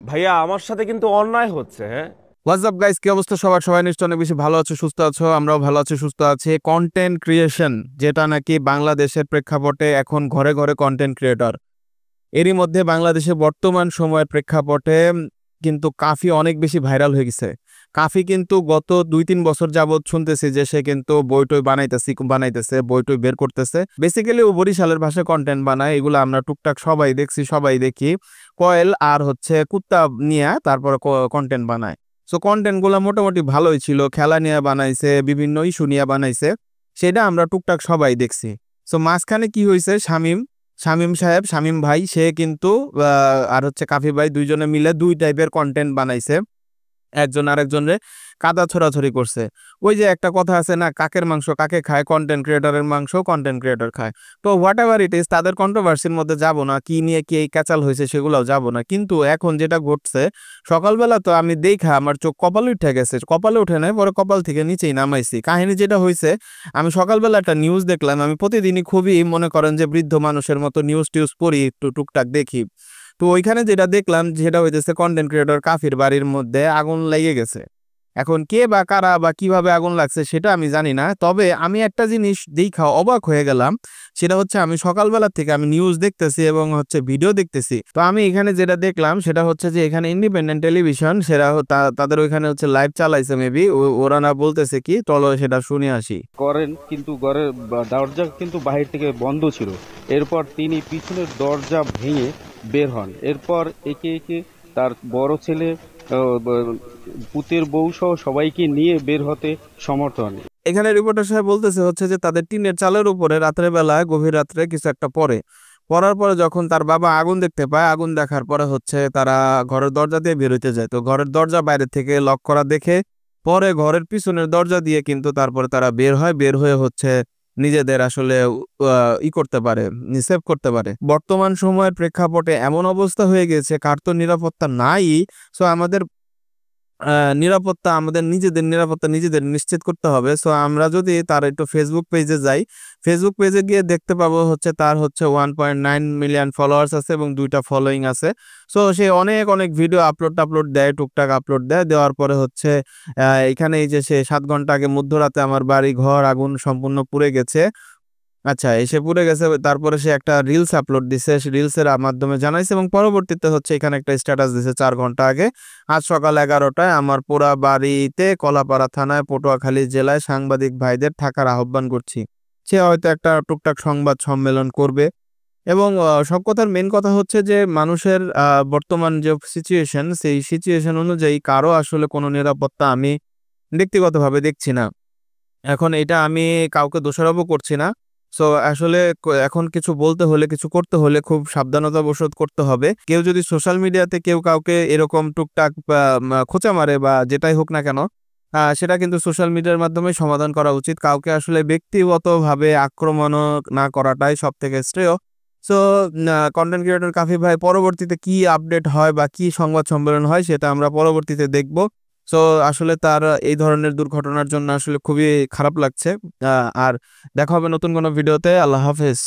ভাইয়া আমার সাথে কিন্তু অন্যায় হচ্ছে। হ্যাঁ, হোয়াটসঅ্যাপ গাইস, কি অবস্থা সবার? সবাই নিশ্চয় অনেক বেশি ভালো আছো, সুস্থ আছো। আমরাও ভালো আছি, সুস্থ আছি। কন্টেন্ট ক্রিয়েশন, যেটা নাকি বাংলাদেশের প্রেক্ষাপটে এখন ঘরে ঘরে কন্টেন্ট ক্রিয়েটর, এরই মধ্যে বাংলাদেশে বর্তমান সময়ের প্রেক্ষাপটে কিন্তু কাফি অনেক বেশি ভাইরাল হয়ে গেছে। কাফি কিন্তু গত 2-3 বছর যাবৎ শুনতেছি যে সে কিন্তু বইটই বানাইতেছে, বইটই বের করতেছে। বেসিক্যালি ও বরিশালের ভাষায় কন্টেন্ট বানায়, এগুলো আমরা টুকটাক সবাই দেখছি, সবাই দেখি। কয়েল আর হচ্ছে কুত্তা নিয়ে তারপরে কন্টেন্ট বানায়। সো কন্টেন্ট গুলা মোটামুটি ভালোই ছিল, খেলা নিয়ে বানাইছে, বিভিন্ন ইস্যু নিয়ে বানাইছে, সেটা আমরা টুকটাক সবাই দেখছি। সো মাঝখানে কি হয়েছে, শামীম শামীম সাহেব, শামীম ভাই, সে কিন্তু আর হচ্ছে কাফি ভাই, দুইজনে মিলে দুই টাইপের কন্টেন্ট বানাইছে। একজন আরেকজনের কাদা ছোড়াছড়ি করছে। ওই যে একটা কথা আছে না, কাকের মাংস কাকে খায়, কন্টেন্ট ক্রিয়েটরের মাংস কন্টেন্ট ক্রিয়েটর খায়। তো হোয়াট এভার ইট ইজ, তাদের কন্ট্রোভার্সির মধ্যে যাব না, কি নিয়ে কি এই ক্যাচাল হয়েছে সেগুলোও যাব না। কিন্তু এখন যেটা ঘটছে, সকালবেলা তো আমি দেখা আমার চোখ কপালে উঠে গেছে, কপালে উঠে নাই, পরে কপাল থেকে নিচেই নামাইছি। কাহিনী যেটা হয়েছে, আমি সকালবেলা একটা নিউজ দেখলাম। আমি প্রতিদিনই খুবই মনে করেন যে বৃদ্ধ মানুষের মতো নিউজ টিউজ পড়ি, একটু টুকটাক দেখি। তো ওইখানে যেটা দেখলাম, যেটা হইতেছে, কন্টেন্ট ক্রিয়েটর কাফির বাড়ির মধ্যে আগুন লেগে গেছে। এখন কে বা কারা বা কিভাবে আগুন লাগছে সেটা আমি জানি না, তবে আমি একটা জিনিস দেখা অবাক হয়ে গেলাম। সেটা হচ্ছে, আমি সকালবেলা থেকে আমি নিউজ দেখতেছি এবং হচ্ছে ভিডিও দেখতেছি। তো আমি এখানে যেটা দেখলাম সেটা হচ্ছে যে এখানে ইন্ডিপেন্ডেন্ট টেলিভিশন, সেটা তাদের ওইখানে হচ্ছে লাইভ চালাইছে মেবি। ওরা না বলতেছে কি, চলো সেটা শুনে আসি। করেন, কিন্তু ঘরের দরজা কিন্তু বাহির থেকে বন্ধ ছিল। এরপর তিনি পিছনের দরজা ভেঙে বের হন। এরপর একে একে তার বড় ছেলে, পুতের বউ সহ সবাইকে নিয়ে বের হতে সমর্থ হন। এখানে রিপোর্টার সাহেব বলতেছে হচ্ছে যে তাদের টিনের চালের উপরে রাত্রে বেলা, গভীর রাত্রে কিছু একটা পড়ার পরে যখন তার বাবা আগুন দেখতে পায়, আগুন দেখার পরে হচ্ছে তারা ঘরের দরজা দিয়ে বের হইতে যায়। তো ঘরের দরজা বাইরে থেকে লক করা দেখে পরে ঘরের পিছনের দরজা দিয়ে কিন্তু তারপরে তারা বের হয়, বের হয়ে হচ্ছে নিজেদের আসলে করতে পারে, সেভ করতে পারে। বর্তমান সময়ের প্রেক্ষাপটে এমন অবস্থা হয়ে গেছে, কার তো নিরাপত্তা নাই। সো আমাদের নিরাপত্তা, আমাদের নিজেদের নিরাপত্তা নিজেদের নিশ্চিত করতে হবে। সো আমরা যদি তার একটু ফেসবুক পেজে যাই, ফেসবুক পেজে গিয়ে দেখতে পাবো হচ্ছে তার হচ্ছে 1.9 মিলিয়ন ফলোয়ার্স আছে এবং 2টা ফলোয়িং আছে। সো সে অনেক অনেক ভিডিও আপলোড দেয়, টুকটাক আপলোড দেয়। দেওয়ার পরে হচ্ছে এখানে এই যে সে 7 ঘন্টা আগে মধ্যরাতে আমার বাড়ি ঘর আগুন সম্পূর্ণ পুড়ে গেছে, আচ্ছা এসে পুড়ে গেছে, তারপরে সে একটা রিলস আপলোড দিছে, রিলসের মাধ্যমে জানাইছে এবং পরবর্তীতে হচ্ছে এখানে একটা স্ট্যাটাস দিছে 4 ঘন্টা আগে। আজ সকাল 11টায় আমার পোড়া বাড়িতে কলাপাড়া থানায় পটুয়াখালী জেলায় সাংবাদিক ভাইদের থাকার আহ্বান করছি। সে হয়তো একটা টুকটাক সংবাদ সম্মেলন করবে। এবং সব কথার মেন কথা হচ্ছে যে মানুষের বর্তমান যে সিচুয়েশন, সেই সিচুয়েশন অনুযায়ী কারো আসলে কোনো নিরাপত্তা আমি ব্যক্তিগতভাবে দেখছি না। এখন এটা আমি কাউকে দোষারোপও করছি না। সো আসলে এখন কিছু বলতে হলে, কিছু করতে হলে খুব সাবধানতাবশত করতে হবে। কেউ যদি সোশ্যাল মিডিয়াতে কেউ কাউকে এরকম টুকটাক বা খোঁচা মারে বা যেটাই হোক না কেন, সেটা কিন্তু সোশ্যাল মিডিয়ার মাধ্যমে সমাধান করা উচিত। কাউকে আসলে ব্যক্তিগতভাবে আক্রমণ না করাটাই সব থেকে শ্রেয়। সো কন্টেন্ট ক্রিয়েটর কাফি ভাই পরবর্তীতে কি আপডেট হয় বা কি সংবাদ সম্মেলন হয় সেটা আমরা পরবর্তীতে দেখব। সো আসলে তার এই ধরনের দুর্ঘটনার জন্য আসলে খুবই খারাপ লাগছে। আর দেখা হবে নতুন কোনো ভিডিওতে। আল্লাহ হাফেজ।